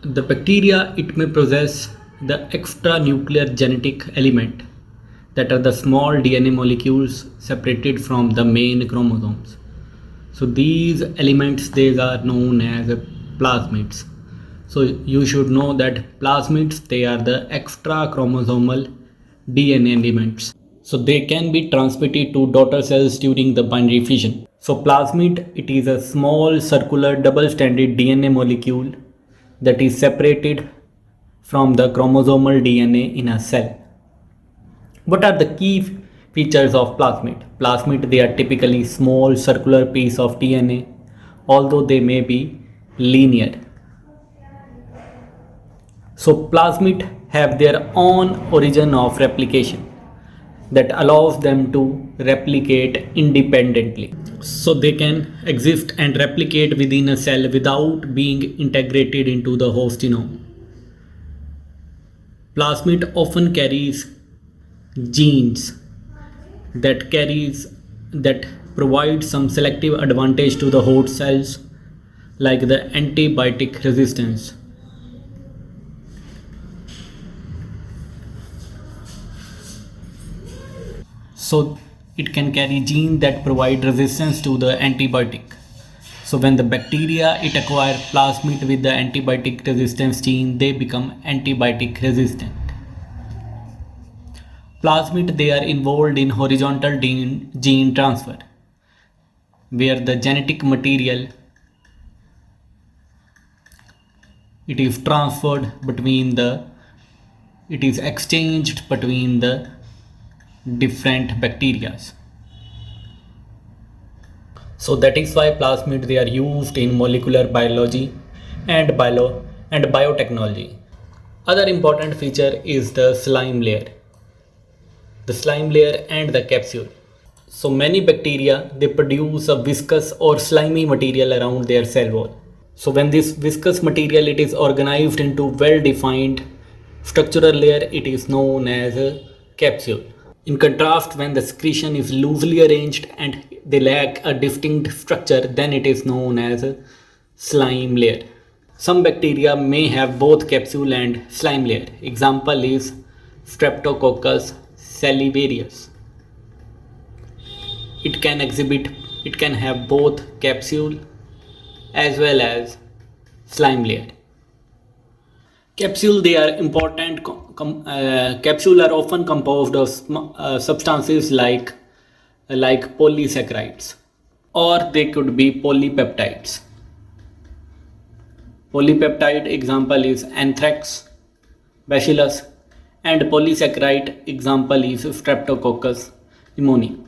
The bacteria, it may possess the extranuclear genetic element that are the small DNA molecules separated from the main chromosomes. So these elements, they are known as plasmids. So you should know that plasmids, they are the extra chromosomal DNA elements. So they can be transmitted to daughter cells during the binary fission. So plasmid, it is a small circular double-stranded DNA molecule that is separated from the chromosomal DNA in a cell. What are the key features of plasmid? Plasmid, they are typically small circular piece of DNA, although they may be linear. So plasmid have their own origin of replication that allows them to replicate independently. So they can exist and replicate within a cell without being integrated into the host genome. Plasmid often carries genes that provide some selective advantage to the host cells, like the antibiotic resistance. So it can carry genes that provide resistance to the antibiotic. So when the bacteria, it acquire plasmid with the antibiotic resistance gene, they become antibiotic resistant. Plasmid, they are involved in horizontal gene transfer, where the genetic material, it is exchanged between the different bacteria. So that is why plasmid, they are used in molecular biology and biotechnology. Other important feature is the slime layer. The slime layer and the capsule. So many bacteria, they produce a viscous or slimy material around their cell wall. So when this viscous material, it is organized into well-defined structural layer, it is known as a capsule. In contrast, when the secretion is loosely arranged and they lack a distinct structure, then it is known as a slime layer. Some bacteria may have both capsule and slime layer. Example is Streptococcus salivarius. It can have both capsule as well as slime layer. Capsule, they are important. Capsule are often composed of substances like polysaccharides, or they could be polypeptides. Polypeptide example is anthrax, bacillus, and polysaccharide example is Streptococcus pneumoniae.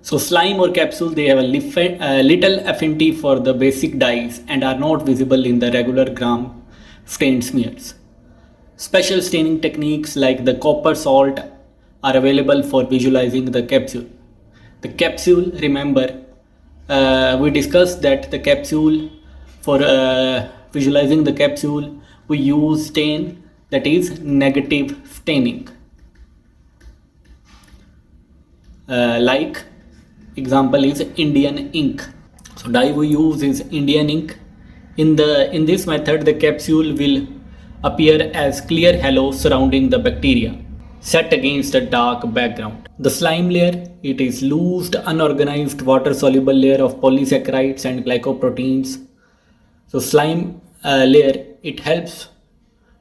So slime or capsule, they have a little affinity for the basic dyes and are not visible in the regular gram stained smears. Special staining techniques like the copper salt are available for visualizing the capsule. The capsule, remember, we discussed that the capsule, for visualizing the capsule, we use stain that is negative staining. Like example is Indian ink. So dye we use is Indian ink. In this method, the capsule will appear as clear halo surrounding the bacteria, set against a dark background. The slime layer, it is loosed, unorganized, water-soluble layer of polysaccharides and glycoproteins. So slime layer, it helps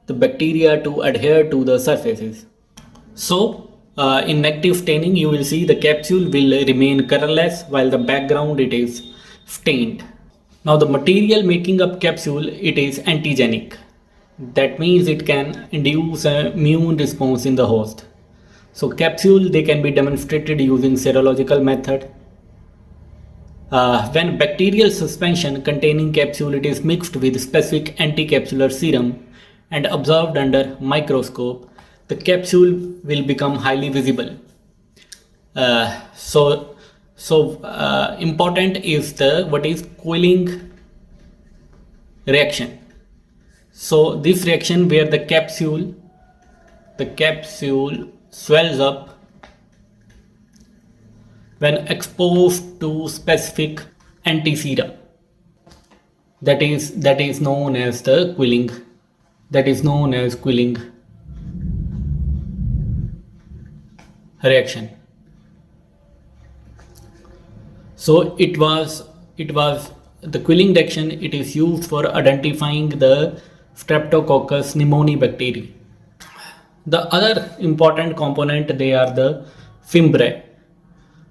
the bacteria to adhere to the surfaces. So in negative staining, you will see the capsule will remain colorless while the background, it is stained. Now the material making up capsule, it is antigenic. That means it can induce an immune response in the host. So capsule, they can be demonstrated using serological method. When bacterial suspension containing capsule, it is mixed with specific anticapsular serum and observed under microscope, the capsule will become highly visible. Important is what is Quilling reaction. So this reaction where the capsule swells up when exposed to specific antisera, that is known as the Quilling that is known as quilling reaction. So it was the quilling reaction. It is used for identifying the Streptococcus pneumoniae bacteria. The other important component, they are the fimbriae.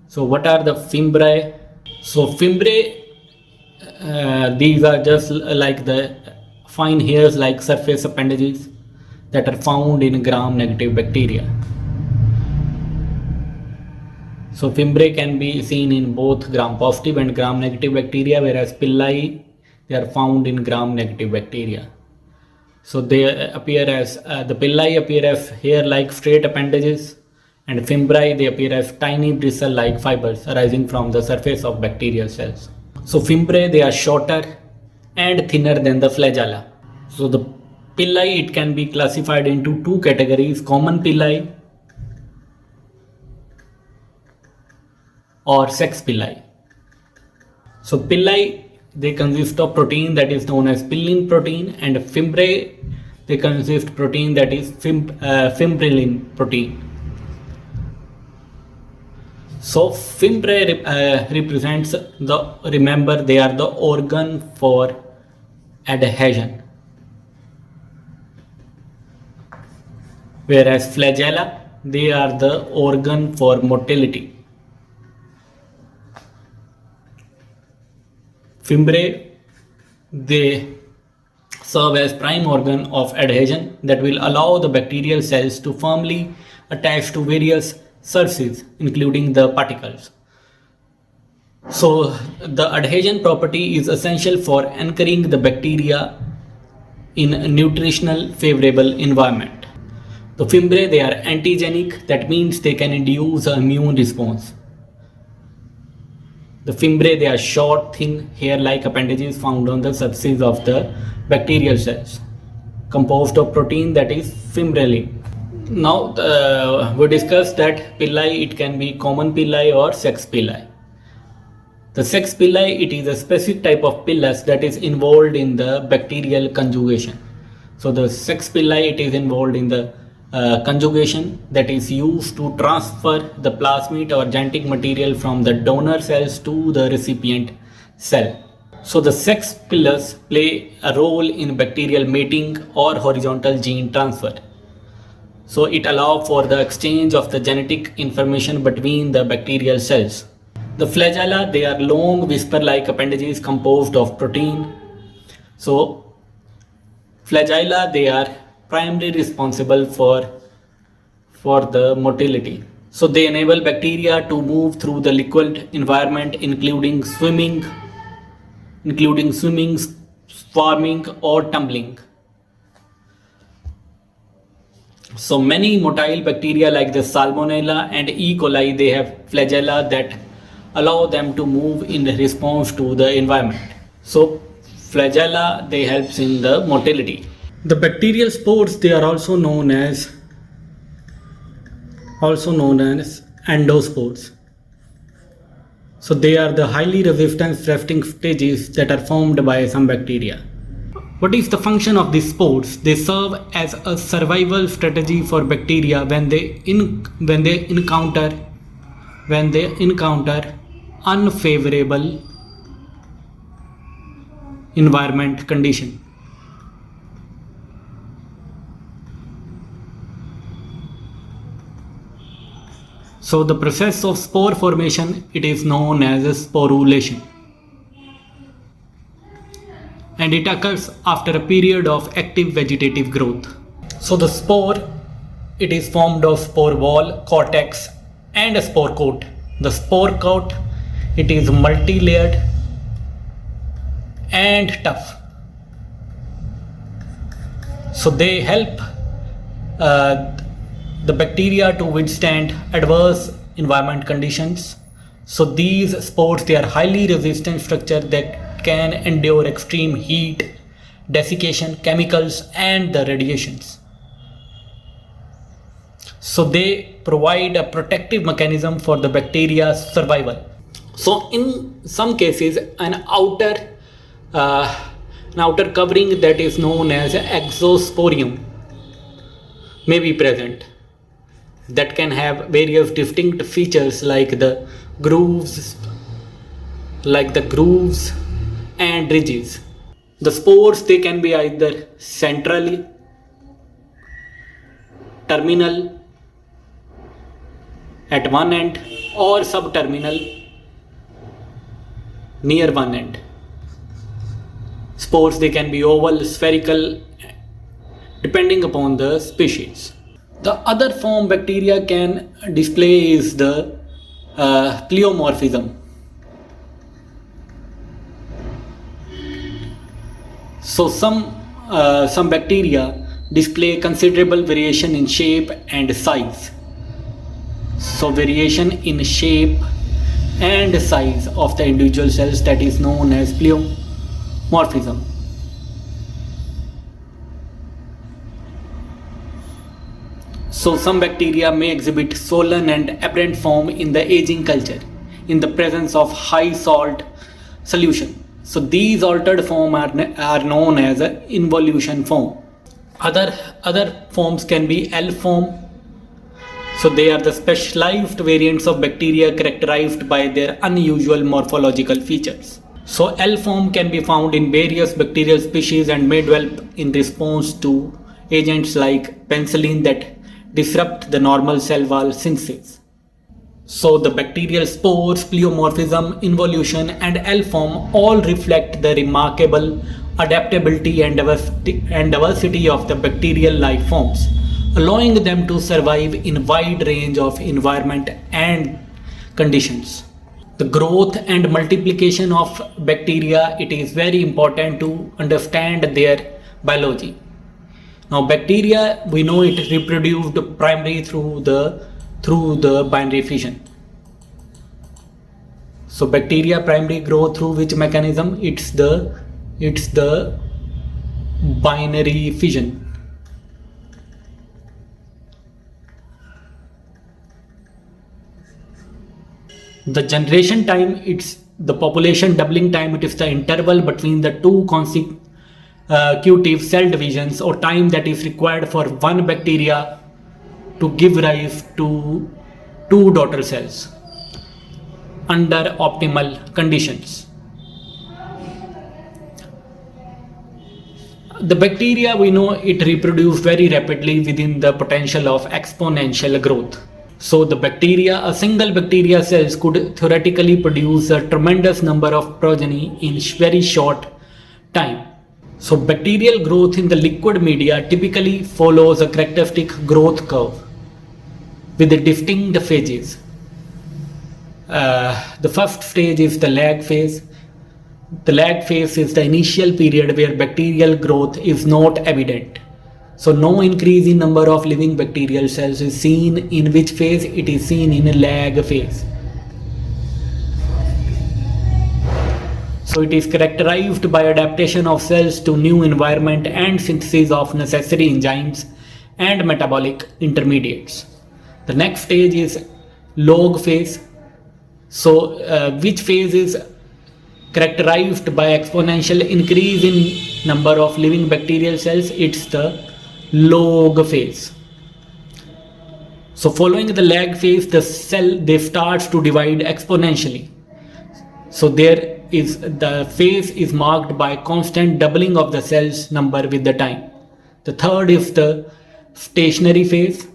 So what are the fimbriae? So fimbriae, these are just like the fine hairs like surface appendages that are found in gram-negative bacteria. So fimbriae can be seen in both gram-positive and gram-negative bacteria, whereas pili, they are found in gram-negative bacteria. So they appear as the pili appear as hair-like straight appendages, and fimbriae, they appear as tiny bristle-like fibers arising from the surface of bacterial cells. So fimbriae, they are shorter and thinner than the flagella. So the pili, it can be classified into two categories: common pili or sex pili. So pili, they consist of protein that is known as pillin protein, and fimbriae, they consist protein that is fimbrillin protein. So fimbriae represents remember, they are the organ for adhesion, whereas flagella, they are the organ for motility. Fimbriae, they serve as prime organ of adhesion that will allow the bacterial cells to firmly attach to various surfaces, including the particles. So the adhesion property is essential for anchoring the bacteria in a nutritional favorable environment. The fimbriae, they are antigenic, that means they can induce an immune response. The fimbriae, they are short, thin, hair-like appendages found on the surfaces of the bacterial cells, composed of protein that is fimbrillin. Now we discussed that pili, it can be common pili or sex pili. The sex pili, it is a specific type of pilus that is involved in the bacterial conjugation. So the sex pili, it is involved in the conjugation that is used to transfer the plasmid or genetic material from the donor cells to the recipient cell. So the sex pillars play a role in bacterial mating or horizontal gene transfer. So it allows for the exchange of the genetic information between the bacterial cells. The flagella, they are long whisper-like appendages composed of protein. So flagella, they are primarily responsible for the motility. So they enable bacteria to move through the liquid environment, including swimming, swarming, or tumbling. So many motile bacteria like the Salmonella and E. coli, they have flagella that allow them to move in response to the environment. So flagella, they helps in the motility. The bacterial spores, they are also known as endospores. So they are the highly resistant resting stages that are formed by some bacteria. What is the function of these spores? They serve as a survival strategy for bacteria when they encounter unfavorable environment condition. So the process of spore formation, it is known as sporulation, and it occurs after a period of active vegetative growth. So the spore, it is formed of spore wall, cortex, and a spore coat. The spore coat, it is multi-layered and tough. So they help the bacteria to withstand adverse environment conditions. So these spores, they are highly resistant structure that can endure extreme heat, desiccation, chemicals, and the radiations. So they provide a protective mechanism for the bacteria's survival. So in some cases, an outer An outer covering that is known as exosporium may be present, that can have various distinct features like the grooves and ridges. The spores, they can be either centrally, terminal at one end, or subterminal near one end. Spores, they can be oval, spherical, depending upon the species. The other form bacteria can display is the pleomorphism. So some bacteria display considerable variation in shape and size. So variation in shape and size of the individual cells, that is known as pleomorphism. So some bacteria may exhibit swollen and apparent form in the aging culture in the presence of high salt solution. So these altered form are known as an involution form. Other forms can be L form. So they are the specialized variants of bacteria characterized by their unusual morphological features. So L form can be found in various bacterial species and may develop in response to agents like penicillin that disrupt the normal cell wall synthesis. So the bacterial spores, pleomorphism, involution and L form all reflect the remarkable adaptability and diversity of the bacterial life forms, allowing them to survive in a wide range of environment and conditions. The growth and multiplication of bacteria, it is very important to understand their biology. Now bacteria, we know it reproduced primarily through the binary fission. So bacteria primarily grow through which mechanism? It's the binary fission. The generation time, it's the population doubling time, it is the interval between the two consecutive cell divisions or time that is required for one bacteria to give rise to two daughter cells under optimal conditions. The bacteria, we know it reproduce very rapidly within the potential of exponential growth. So the bacteria, a single bacteria cells could theoretically produce a tremendous number of progeny in very short time. So bacterial growth in the liquid media typically follows a characteristic growth curve with the distinct phases. The first stage is the lag phase. The lag phase is the initial period where bacterial growth is not evident. So no increase in number of living bacterial cells is seen in which phase? It is seen in a lag phase. So it is characterized by adaptation of cells to new environment and synthesis of necessary enzymes and metabolic intermediates. The next stage is log phase. So which phase is characterized by exponential increase in number of living bacterial cells? It's the log phase. So following the lag phase, the cell, they starts to divide exponentially. So there is the phase is marked by constant doubling of the cells number with the time. The third is the stationary phase.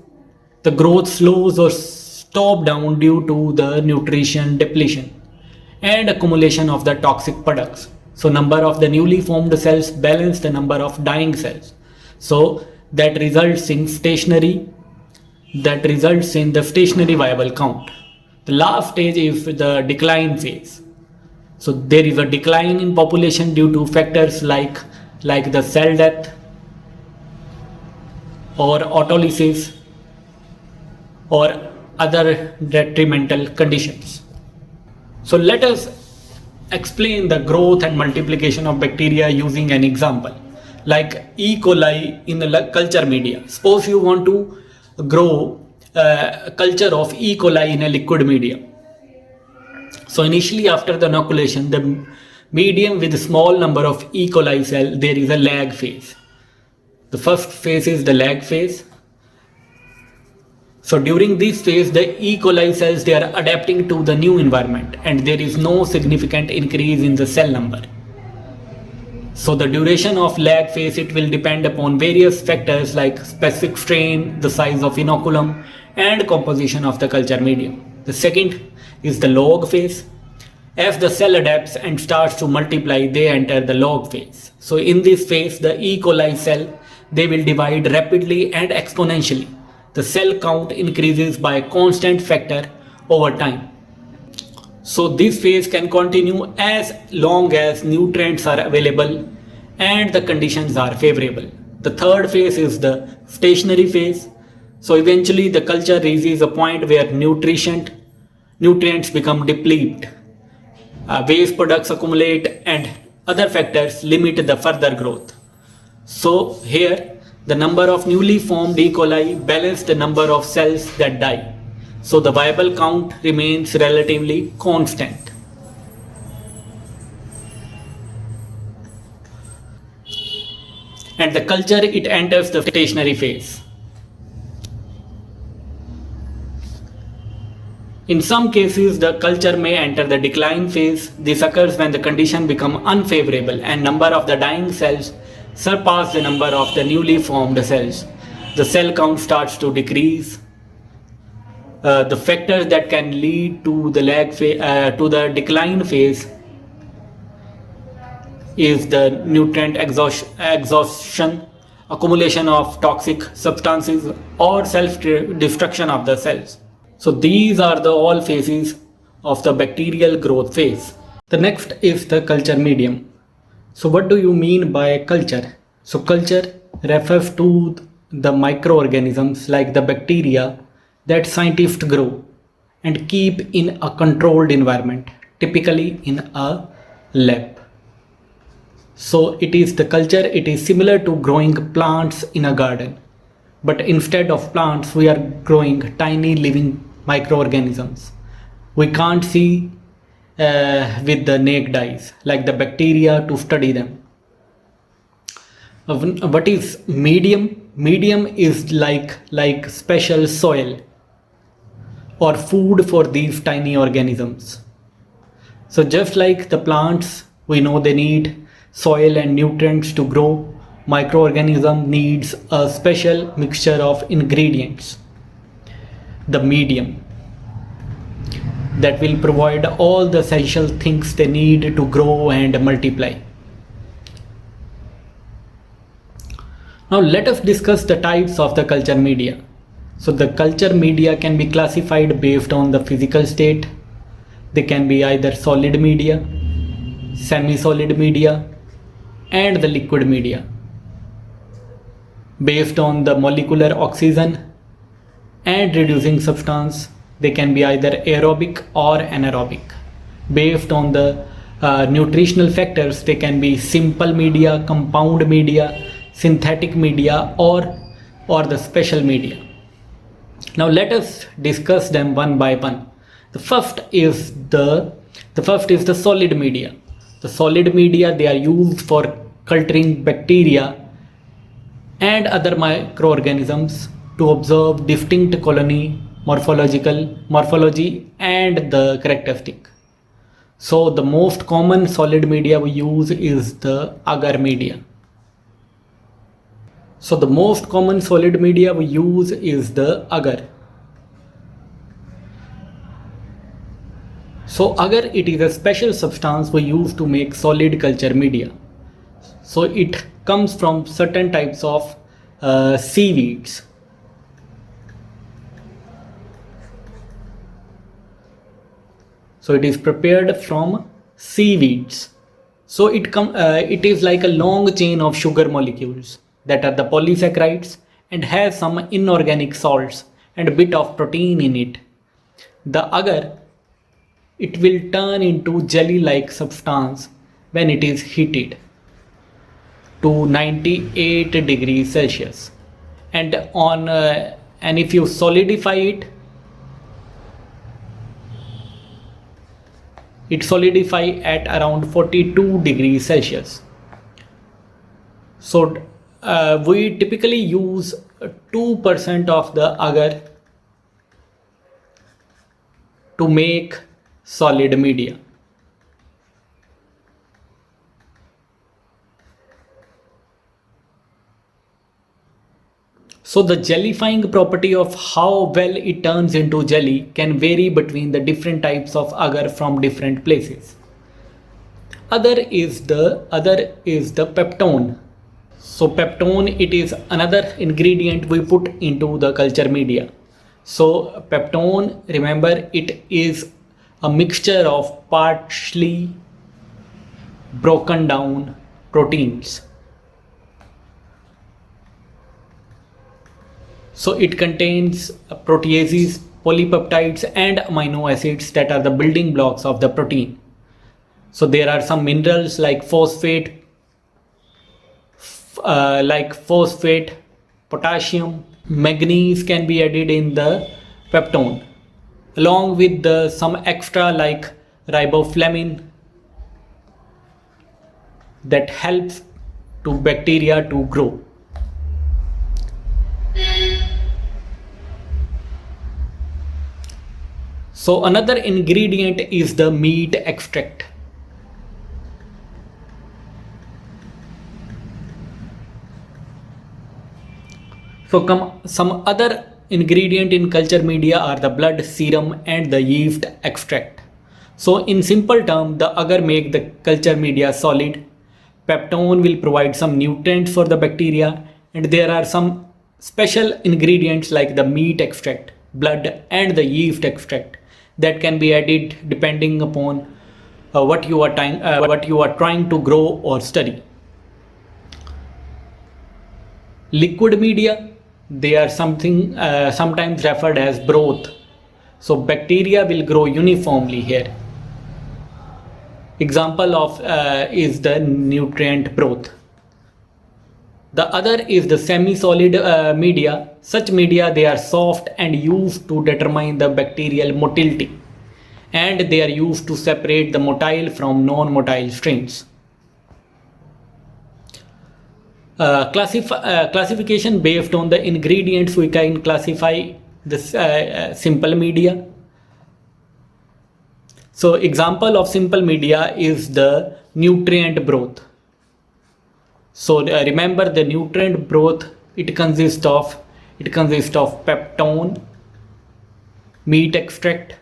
The growth slows or stop down due to the nutrition depletion and accumulation of the toxic products. So number of the newly formed cells balance the number of dying cells. So that results in the stationary viable count. The last stage is the decline phase. So there is a decline in population due to factors like the cell death or autolysis or other detrimental conditions. So let us explain the growth and multiplication of bacteria using an example like E. coli in the culture media. Suppose you want to grow a culture of E. coli in a liquid media. So initially after the inoculation, the medium with a small number of E. coli cells, there is a lag phase. The first phase is the lag phase. So during this phase, the E. coli cells, they are adapting to the new environment and there is no significant increase in the cell number. So the duration of lag phase, it will depend upon various factors like specific strain, the size of inoculum and composition of the culture medium. The second is the log phase. As the cell adapts and starts to multiply, they enter the log phase. So in this phase, the E. coli cell, they will divide rapidly and exponentially. The cell count increases by a constant factor over time. So this phase can continue as long as nutrients are available and the conditions are favorable. The third phase is the stationary phase. So eventually the culture reaches a point where nutrients become depleted. Waste products accumulate and other factors limit the further growth. So here the number of newly formed E. coli balance the number of cells that die. So the viable count remains relatively constant. And the culture, it enters the stationary phase. In some cases, the culture may enter the decline phase. This occurs when the condition becomes unfavorable and number of the dying cells surpass the number of the newly formed cells. The cell count starts to decrease. The factors that can lead to the to the decline phase is the nutrient exhaustion, accumulation of toxic substances, or self-destruction of the cells. So these are the all phases of the bacterial growth phase. The next is the culture medium. So what do you mean by culture? So culture refers to the microorganisms like the bacteria that scientists grow and keep in a controlled environment, typically in a lab. So it is the culture, it is similar to growing plants in a garden. But instead of plants, we are growing tiny living microorganisms. We can't see with the naked eyes, like the bacteria, to study them. What is medium? Medium is like special soil or food for these tiny organisms. So just like the plants, we know they need soil and nutrients to grow. Microorganism needs a special mixture of ingredients, the medium, that will provide all the essential things they need to grow and multiply. Now let us discuss the types of the culture media. So the culture media can be classified based on the physical state. They can be either solid media, semi-solid media, and the liquid media. Based on the molecular oxygen and reducing substance, they can be either aerobic or anaerobic. Based on the nutritional factors, they can be simple media, compound media, synthetic media, or the special media. Now let us discuss them one by one. The first is the solid media. The solid media, they are used for culturing bacteria and other microorganisms to observe distinct colony morphology and the characteristic. So the most common solid media we use is the agar media. So the most common solid media we use is the agar. So agar, it is a special substance we use to make solid culture media. So it comes from certain types of seaweeds. So it is prepared from seaweeds. So it is like a long chain of sugar molecules that are the polysaccharides and has some inorganic salts and a bit of protein in it. The agar, it will turn into jelly-like substance when it is heated to 98 degrees Celsius. And if you solidify it, it solidify at around 42 degrees Celsius. So we typically use 2% of the agar to make solid media. So the jellifying property of how well it turns into jelly can vary between the different types of agar from different places. Other is the peptone. So peptone, it is another ingredient we put into the culture media. So peptone, remember, it is a mixture of partially broken down proteins. So it contains proteases, polypeptides and amino acids that are the building blocks of the protein. So there are some minerals like phosphate, potassium, manganese can be added in the peptone, along with some extra like riboflavin that helps to bacteria to grow. So another ingredient is the meat extract. So some other ingredient in culture media are the blood, serum and the yeast extract. So in simple term, the agar make the culture media solid. Peptone will provide some nutrients for the bacteria, and there are some special ingredients like the meat extract, blood and the yeast extract that can be added depending upon what you are trying to grow or study. Liquid media, they are sometimes referred as broth. So bacteria will grow uniformly here. Example of is the nutrient broth. The other is the semi-solid media. Such media, they are soft and used to determine the bacterial motility, and they are used to separate the motile from non-motile strains. Classification based on the ingredients, we can classify this simple media. So example of simple media is the nutrient broth. So remember, the nutrient broth, it consists of peptone, meat extract,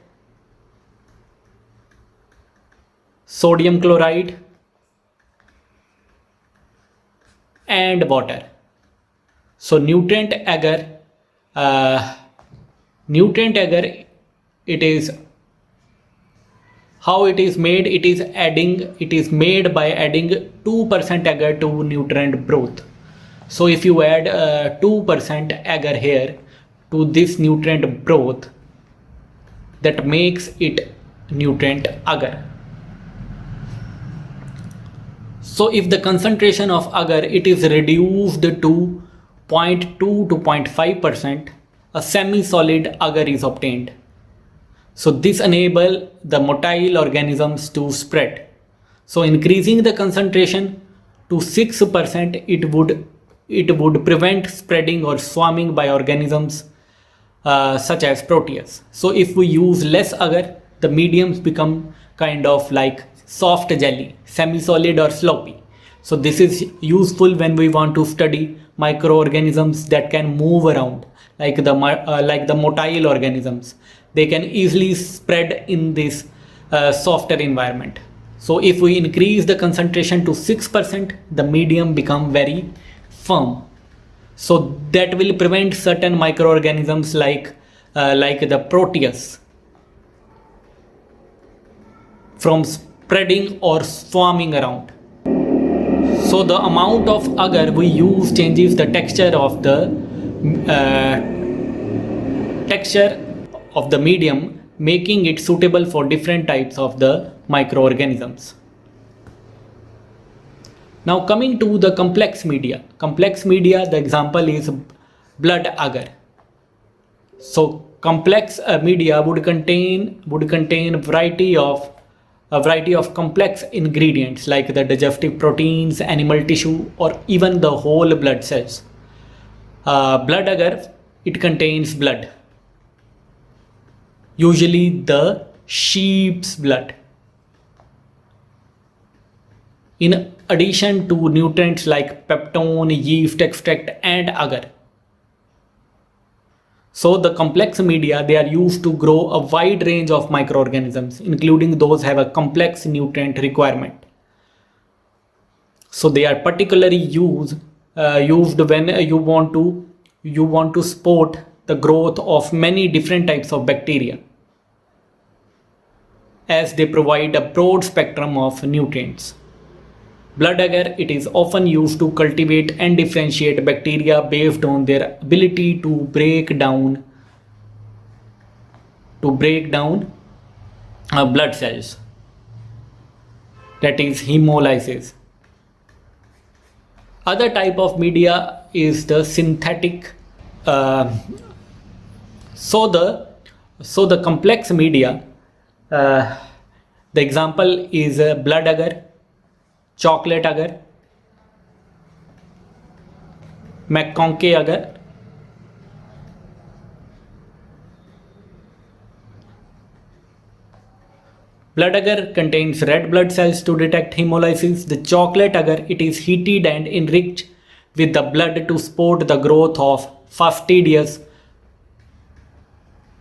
sodium chloride and water. So nutrient agar, it is how it is made. It is made by adding 2% agar to nutrient broth. So if you add 2% agar here to this nutrient broth, that makes it nutrient agar. So if the concentration of agar it is reduced to 0.2 to 0.5%, a semi-solid agar is obtained. So this enable the motile organisms to spread. So increasing the concentration to 6%, it would prevent spreading or swarming by organisms such as proteus. So if we use less agar, the mediums become kind of like soft jelly, semi-solid or sloppy. So this is useful when we want to study microorganisms that can move around, like the motile organisms. They can easily spread in this softer environment. So if we increase the concentration to 6%, the medium become very firm. So that will prevent certain microorganisms like the proteus from spreading or swarming around. So the amount of agar we use changes the texture of the medium, making it suitable for different types of the microorganisms. Now coming to the complex media. Complex media, the example is blood agar. So complex media would contain variety of a variety of complex ingredients like the digestive proteins, animal tissue, or even the whole blood cells. Blood agar, it contains blood, usually the sheep's blood, in addition to nutrients like peptone, yeast extract, and agar. So the complex media, they are used to grow a wide range of microorganisms, including those have a complex nutrient requirement. So they are particularly used when you want to support the growth of many different types of bacteria, as they provide a broad spectrum of nutrients. Blood agar, it is often used to cultivate and differentiate bacteria based on their ability to break down blood cells, that is hemolysis. Other type of media is the synthetic. So the complex media, the example is blood agar, chocolate agar, McConkey agar. Blood agar contains red blood cells to detect hemolysis. The chocolate agar, it is heated and enriched with the blood to support the growth of fastidious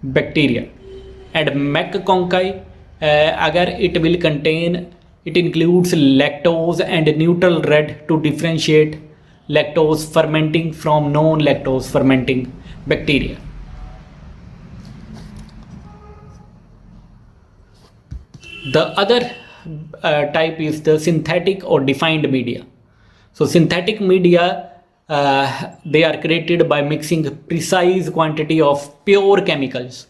bacteria. And McConkey agar, it includes lactose and neutral red to differentiate lactose fermenting from non-lactose fermenting bacteria. The other type is the synthetic or defined media. So synthetic media, they are created by mixing a precise quantity of pure chemicals.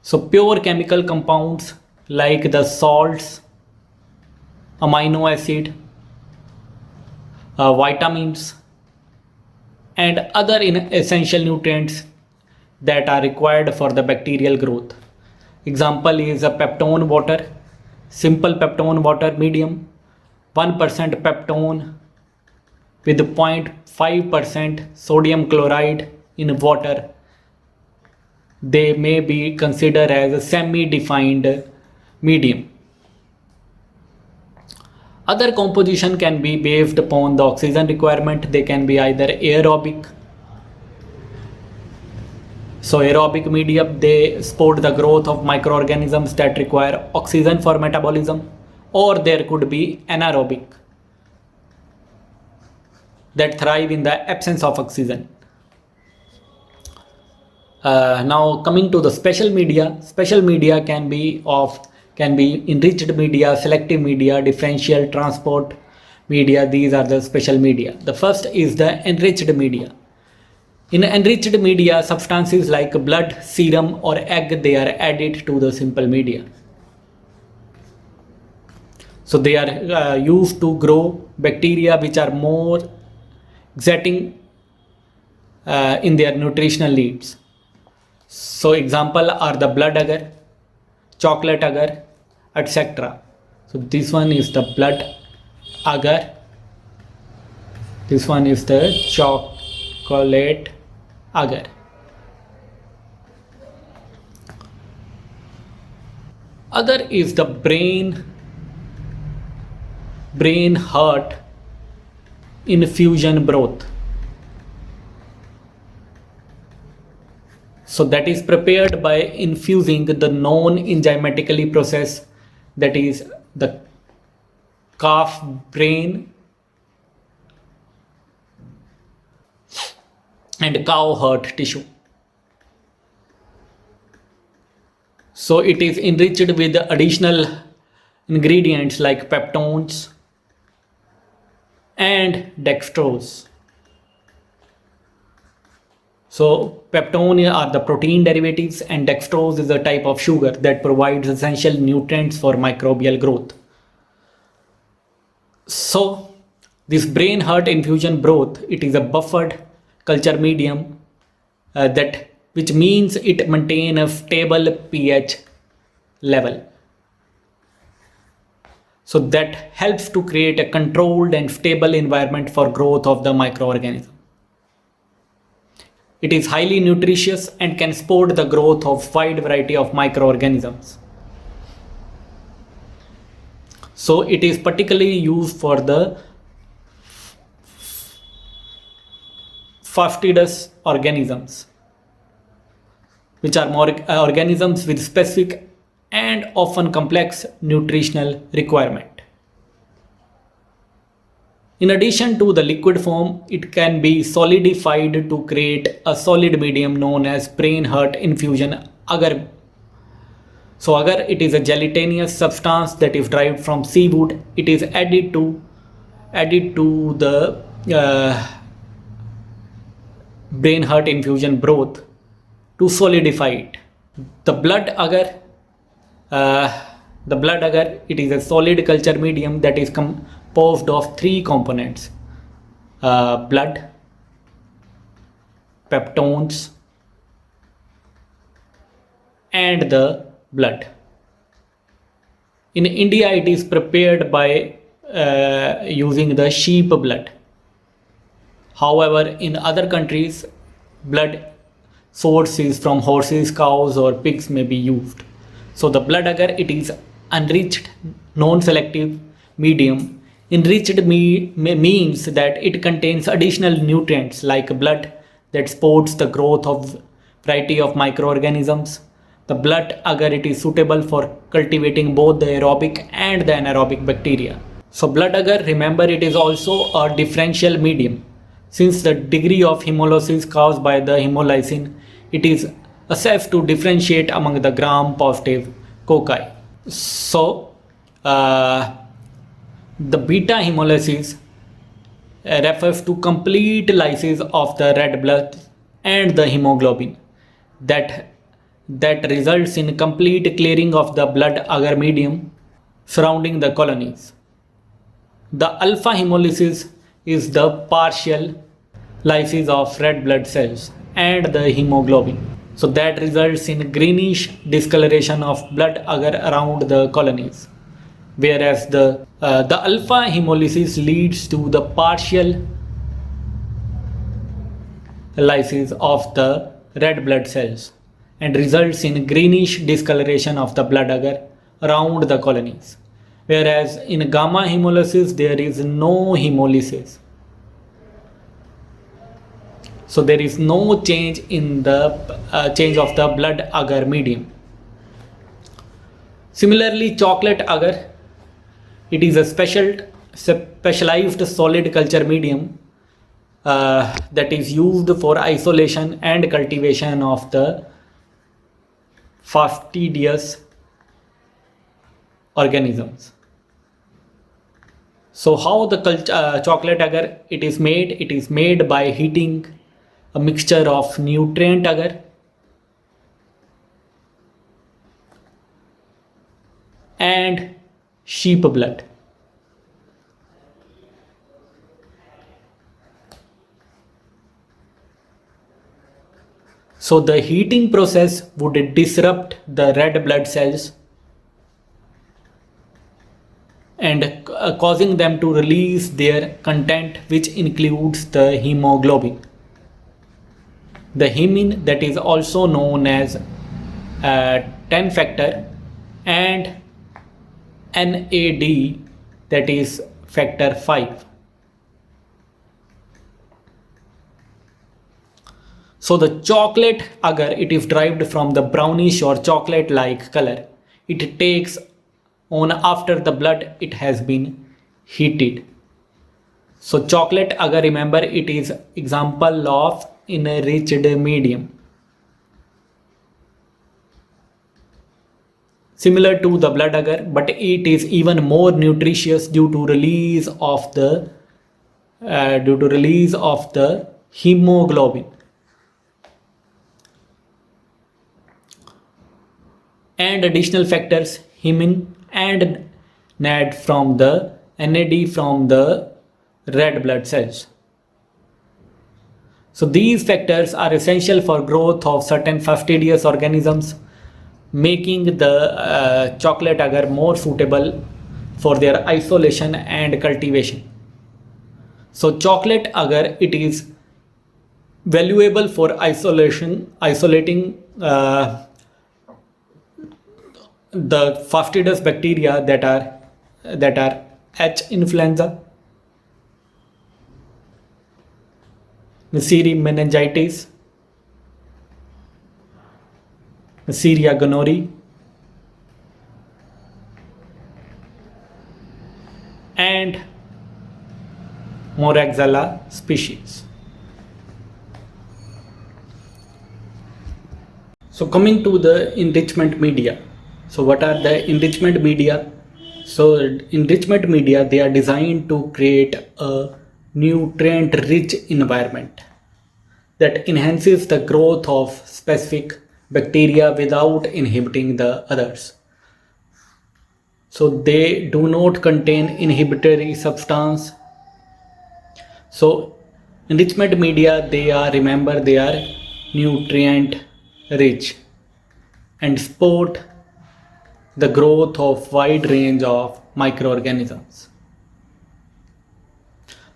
So pure chemical compounds like the salts, amino acid, vitamins, and other essential nutrients that are required for the bacterial growth. Example is a peptone water, simple peptone water medium, 1% peptone with 0.5% sodium chloride in water. They may be considered as a semi-defined medium. Other composition can be based upon the oxygen requirement. They can be either aerobic. So aerobic media, they support the growth of microorganisms that require oxygen for metabolism, or there could be anaerobic, that thrive in the absence of oxygen. Now coming to the special media can be enriched media, selective media, differential, transport media. These are the special media. The first is the enriched media. In enriched media, substances like blood, serum, or egg, they are added to the simple media. So they are used to grow bacteria which are more exacting in their nutritional needs. So example are the blood agar, chocolate agar, etc. So this one is the blood agar, this one is the chocolate agar. Other is the brain heart infusion broth. So that is prepared by infusing the non-enzymatically processed, that is the calf brain and cow heart tissue. So it is enriched with additional ingredients like peptones and dextrose. So peptone are the protein derivatives and dextrose is a type of sugar that provides essential nutrients for microbial growth. So this brain heart infusion broth, it is a buffered culture medium which means it maintains a stable pH level. So that helps to create a controlled and stable environment for growth of the microorganism. It is highly nutritious and can support the growth of wide variety of microorganisms. So it is particularly used for the fastidious organisms, which are more organisms with specific and often complex nutritional requirement. In addition to the liquid form, it can be solidified to create a solid medium known as brain heart infusion agar. So agar it is a gelatinous substance that is derived from seafood, it is added to the brain heart infusion broth to solidify it. The blood agar it is a solid culture medium that is composed of three components: blood, peptones, and the blood. In India, it is prepared by using the sheep blood. However, in other countries, blood sources from horses, cows, or pigs may be used. So the blood agar it is unenriched, non-selective medium. Enriched means that it contains additional nutrients like blood that supports the growth of variety of microorganisms. The blood agar it is suitable for cultivating both the aerobic and the anaerobic bacteria. So blood agar, remember, it is also a differential medium. Since the degree of hemolysis caused by the hemolysin, it is assessed to differentiate among the gram-positive cocci. So the beta hemolysis refers to complete lysis of the red blood and the hemoglobin that results in complete clearing of the blood agar medium surrounding the colonies. The alpha hemolysis is the partial lysis of red blood cells and the hemoglobin. So that results in greenish discoloration of blood agar around the colonies. Whereas the alpha hemolysis leads to the partial lysis of the red blood cells and results in greenish discoloration of the blood agar around the colonies. Whereas in gamma hemolysis there is no hemolysis. So there is no change in the change of the blood agar medium. Similarly, chocolate agar, it is a specialized solid culture medium that is used for isolation and cultivation of the fastidious organisms. So how the chocolate agar it is made? It is made by heating a mixture of nutrient agar and sheep blood. So the heating process would disrupt the red blood cells and causing them to release their content, which includes the hemoglobin. The hemin, that is also known as 10 factor, and NAD, that is factor 5. So the chocolate agar it is derived from the brownish or chocolate like color. It takes on after the blood it has been heated. So chocolate agar, remember, it is example of enriched medium. Similar to the blood agar, but it is even more nutritious due to release of the hemoglobin and additional factors hemin and NAD from the red blood cells. So these factors are essential for growth of certain fastidious organisms making the chocolate agar more suitable for their isolation and cultivation. So chocolate agar it is valuable for isolating the fastidious bacteria that are H. influenza, Neisseria meningitis, Neisseria gonorrhoeae, and Moraxella species. So coming to the enrichment media. So what are the enrichment media? So enrichment media, they are designed to create a nutrient rich environment that enhances the growth of specific bacteria without inhibiting the others. So they do not contain inhibitory substance. So enrichment media, they are nutrient rich and support the growth of wide range of microorganisms.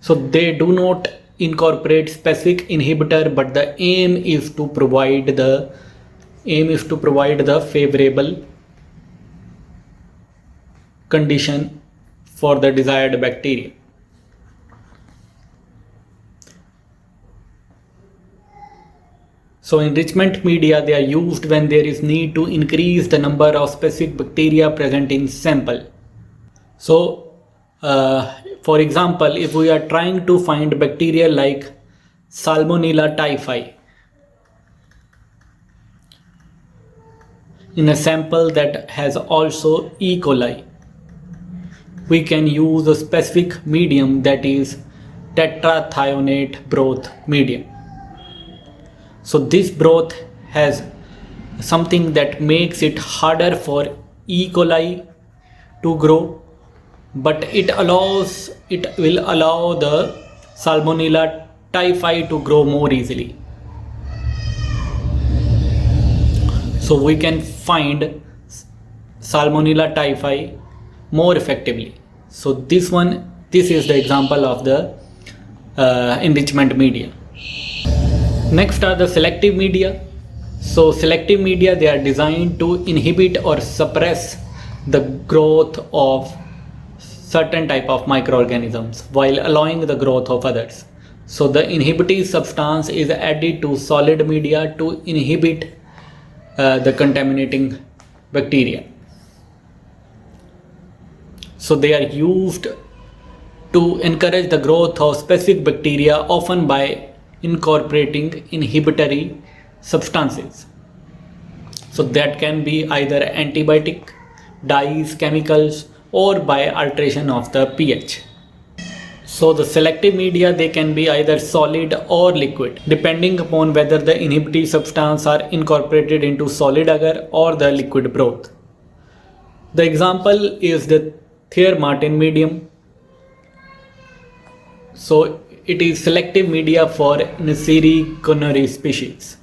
So they do not incorporate specific inhibitor, but the aim is to provide the favorable condition for the desired bacteria. So enrichment media, they are used when there is need to increase the number of specific bacteria present in sample. So for example, if we are trying to find bacteria like Salmonella typhi in a sample that has also E. coli, we can use a specific medium, that is tetrathionate broth medium. So this broth has something that makes it harder for E. coli to grow, but it will allow the Salmonella typhi to grow more easily. So we can find Salmonella typhi more effectively. So this is the example of the enrichment media. Next are the selective media. So selective media, they are designed to inhibit or suppress the growth of certain type of microorganisms while allowing the growth of others. So the inhibiting substance is added to solid media to inhibit the contaminating bacteria. So they are used to encourage the growth of specific bacteria, often by incorporating inhibitory substances. So that can be either antibiotic, dyes, chemicals, or by alteration of the pH. So the selective media, they can be either solid or liquid, depending upon whether the inhibitory substance are incorporated into solid agar or the liquid broth. The example is the Thayer-Martin medium. So it is selective media for Neisseria gonorrhoeae species.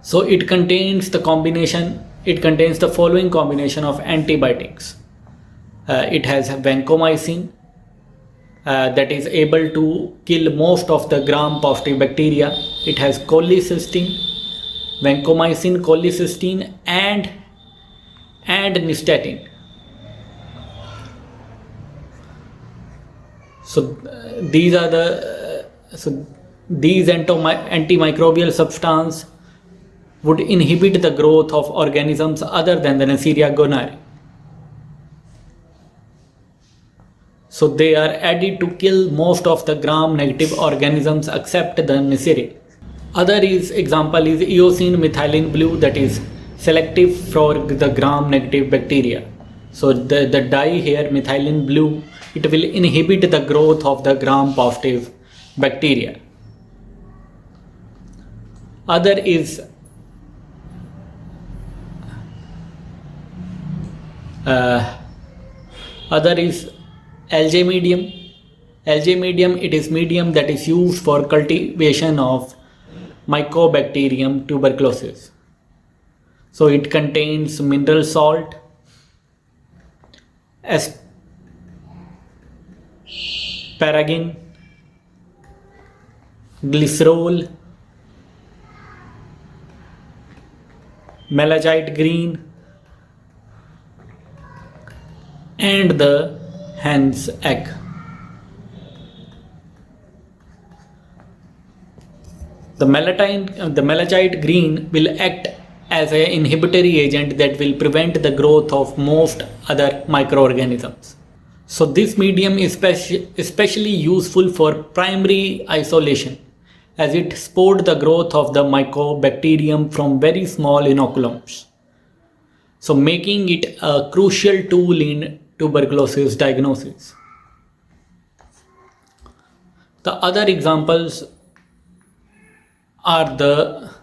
So it contains the following combination of antibiotics. It has vancomycin, that is able to kill most of the gram-positive bacteria. It has cholecystine, vancomycin, cholecystine, and nystatin. So these antimicrobial substance would inhibit the growth of organisms other than the Neisseria gonorrhoeae. So they are added to kill most of the gram-negative organisms except the Neisseria. Other example is eosine methylene blue, that is selective for the gram-negative bacteria. So the dye here, methylene blue, it will inhibit the growth of the gram-positive bacteria. Other is algae medium. Algae medium, it is medium that is used for cultivation of Mycobacterium tuberculosis. So it contains mineral salt, asparagine, glycerol, malachite green, and the hen's egg. The malachite green will act as an inhibitory agent that will prevent the growth of most other microorganisms. So this medium is especially useful for primary isolation, as it supports the growth of the mycobacterium from very small inoculums, so making it a crucial tool in tuberculosis diagnosis. The other examples are the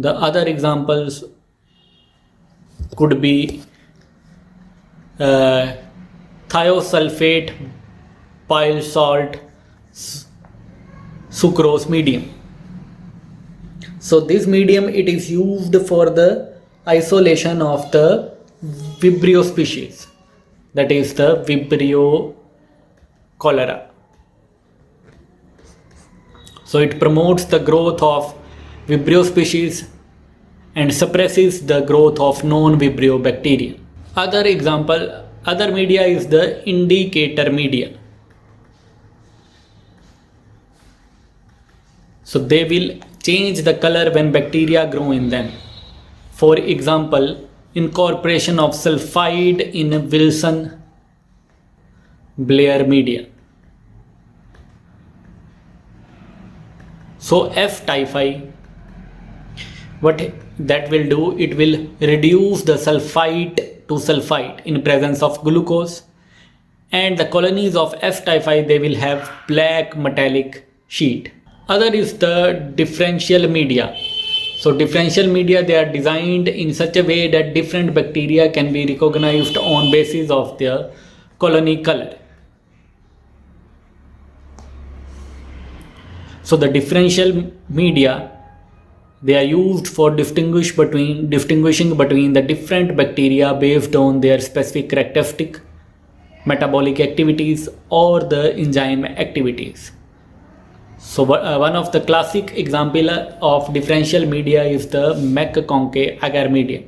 other examples could be thiosulfate, bile salt, sucrose medium. So this medium, it is used for the isolation of the Vibrio species, that is the Vibrio cholera. So it promotes the growth of Vibrio species and suppresses the growth of non-Vibrio bacteria. Other media is the indicator media. So they will change the color when bacteria grow in them. For example, incorporation of sulfide in Wilson Blair media. So F-typhi, what that will do, it will reduce the sulfite to sulfite in presence of glucose, and the colonies of F-typhi, they will have black metallic sheet. Other is the differential media. So differential media, they are designed in such a way that different bacteria can be recognized on basis of their colony color. So the differential media, they are used for distinguishing between the different bacteria based on their specific characteristic, metabolic activities, or the enzyme activities. So one of the classic example of differential media is the McConkey agar medium.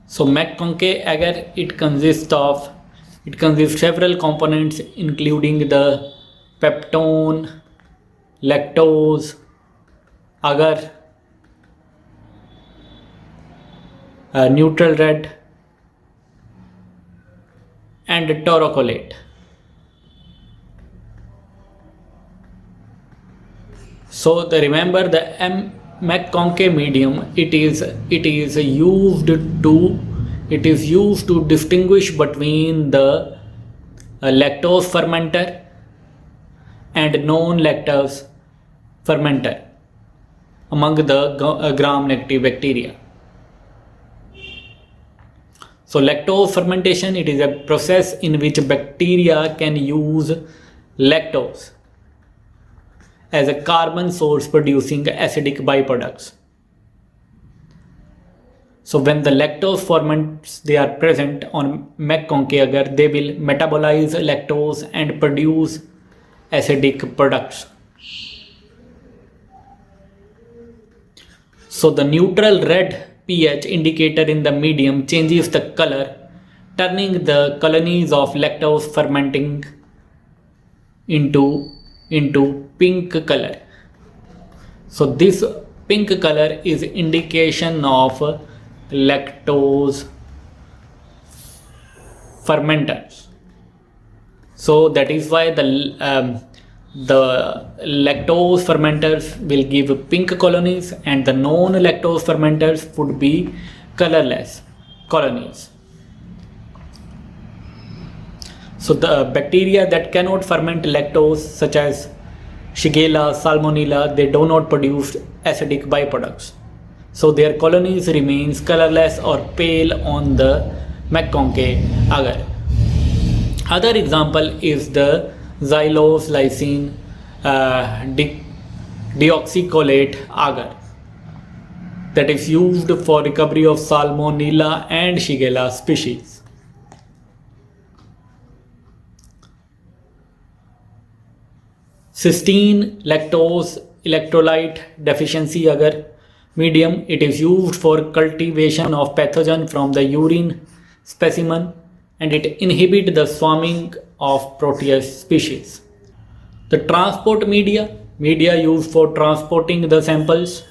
So McConkey agar, it consists several components, including the peptone, lactose, agar, neutral red, and taurocolate. So remember the McConkey medium, it is used to distinguish between the lactose fermenter and non-lactose fermenter among the gram-negative bacteria. So lactose fermentation, it is a process in which bacteria can use lactose as a carbon source producing acidic byproducts. So when the lactose ferments, they are present on McConkey agar, they will metabolize lactose and produce acidic products. So the neutral red pH indicator in the medium changes the color, turning the colonies of lactose fermenting into pink color. So this pink color is indication of lactose fermenters. So that is why the lactose fermenters will give pink colonies, and the non-lactose fermenters would be colorless colonies. So the bacteria that cannot ferment lactose, such as Shigella, Salmonella, they do not produce acidic byproducts. So their colonies remains colorless or pale on the McConkey agar. Other example is the xylose lysine deoxycholate agar that is used for recovery of Salmonella and Shigella species. Cysteine lactose electrolyte deficiency agar medium, it is used for cultivation of pathogen from the urine specimen and it inhibits the swarming of Proteus species. The transport media used for transporting the samples.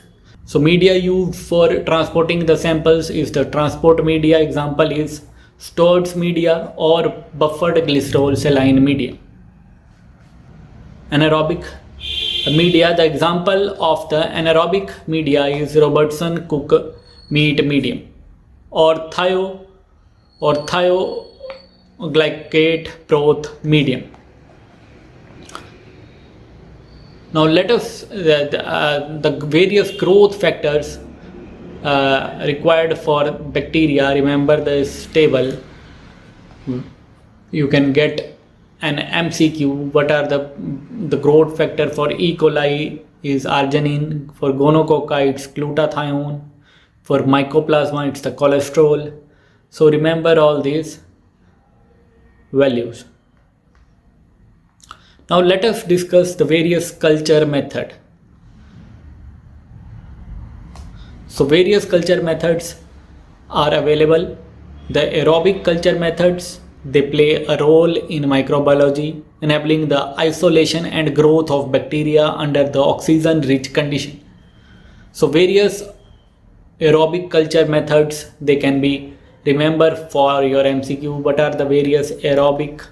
So media used for transporting the samples is the transport media. Example is stored media or buffered glycerol saline media. Anaerobic media, the example of the anaerobic media is Robertson Cook meat medium or thioglycate broth medium. Now let us the various growth factors required for bacteria. Remember this table. You can get an MCQ. What are the growth factor for E. coli is arginine, for gonococci it's glutathione, for mycoplasma it's the cholesterol. So remember all these values. Now let us discuss the various culture method. So various culture methods are available. The aerobic culture methods, they play a role in microbiology, enabling the isolation and growth of bacteria under the oxygen rich condition. So various aerobic culture methods, they can be remember for your MCQ. What are the various aerobic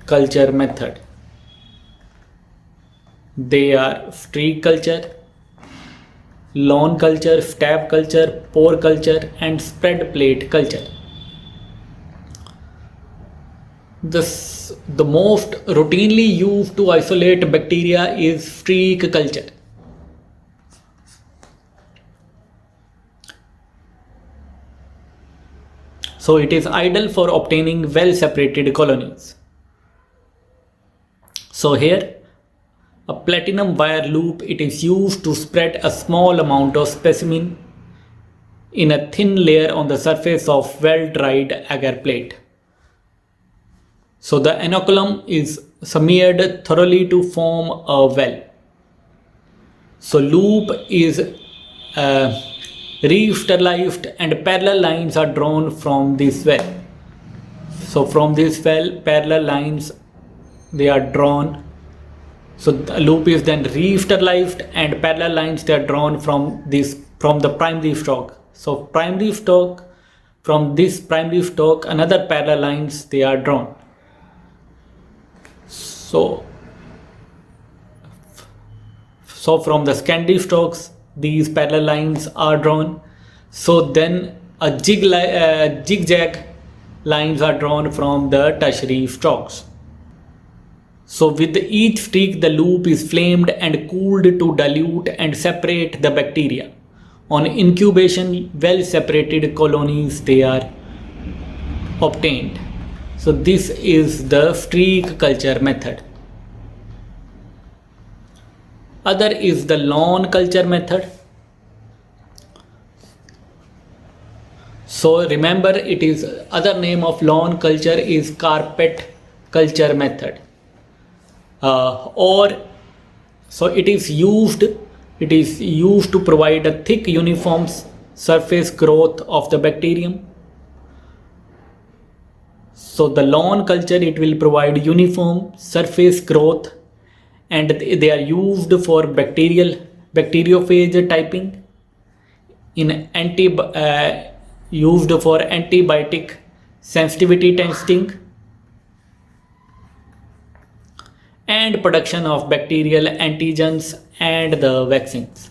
culture method? They are streak culture, lawn culture, stab culture, pore culture and spread plate culture. The most routinely used to isolate bacteria is streak culture. So it is ideal for obtaining well separated colonies. So here a platinum wire loop, it is used to spread a small amount of specimen in a thin layer on the surface of well dried agar plate. So the inoculum is smeared thoroughly to form a well. So loop is re-sterilized and parallel lines are drawn from this well. So from this well, parallel lines they are drawn. So the loop is then re-sterilized and parallel lines they are drawn from the primary stock. So primary stock, from this primary stock another parallel lines they are drawn. So from the secondary stocks these parallel lines are drawn. So then a zigzag lines are drawn from the tertiary stocks. So with each streak the loop is flamed and cooled to dilute and separate the bacteria. On incubation well separated colonies they are obtained. So this is the streak culture method. Other is the lawn culture method. So remember it is other name of lawn culture is carpet culture method. So it is used to provide a thick uniform surface growth of the bacterium. So the lawn culture it will provide uniform surface growth and they are used for bacteriophage typing used for antibiotic sensitivity testing and production of bacterial antigens and the vaccines.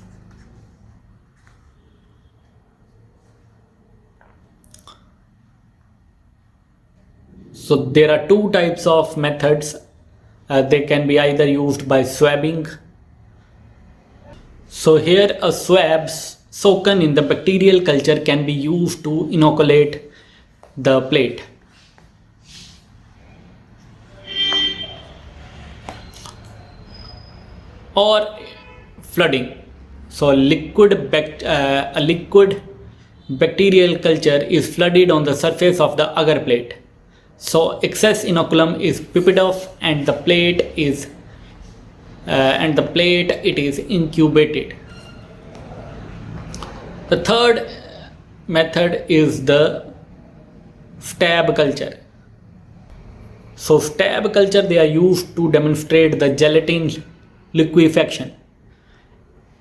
So there are two types of methods. They can be either used by swabbing. So here a swab soaken in the bacterial culture can be used to inoculate the plate. Or flooding. So a liquid bacterial culture is flooded on the surface of the agar plate. So excess inoculum is pipped off and the plate it is incubated. The third method is the stab culture. So stab culture, they are used to demonstrate the gelatin liquefaction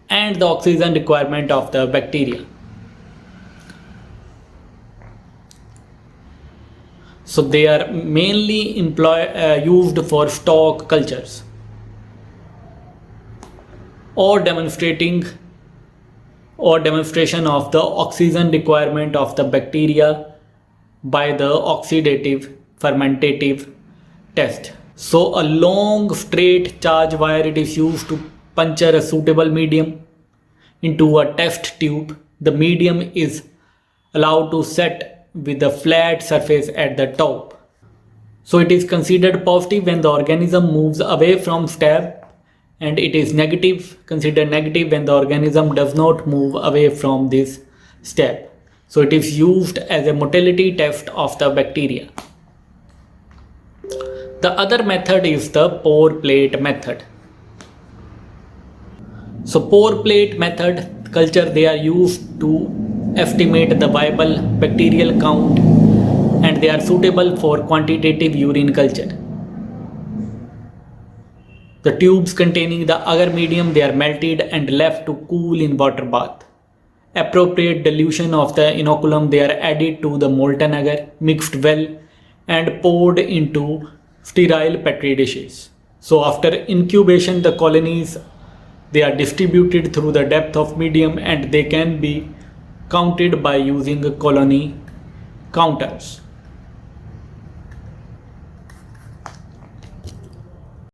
and the oxygen requirement of the bacteria. So they are mainly used for stock cultures or demonstration of the oxygen requirement of the bacteria by the oxidative fermentative test. So a long straight charge wire, it is used to puncture a suitable medium into a test tube. The medium is allowed to set with a flat surface at the top. So it is considered positive when the organism moves away from stab, and it is considered negative when the organism does not move away from this stab. So it is used as a motility test of the bacteria. The other method is the pour plate method. So pour plate method culture, they are used to estimate the viable bacterial count, and they are suitable for quantitative urine culture. The tubes containing the agar medium, they are melted and left to cool in water bath. Appropriate dilution of the inoculum, they are added to the molten agar, mixed well and poured into sterile petri dishes. So after incubation, the colonies, they are distributed through the depth of medium and they can be counted by using colony counters.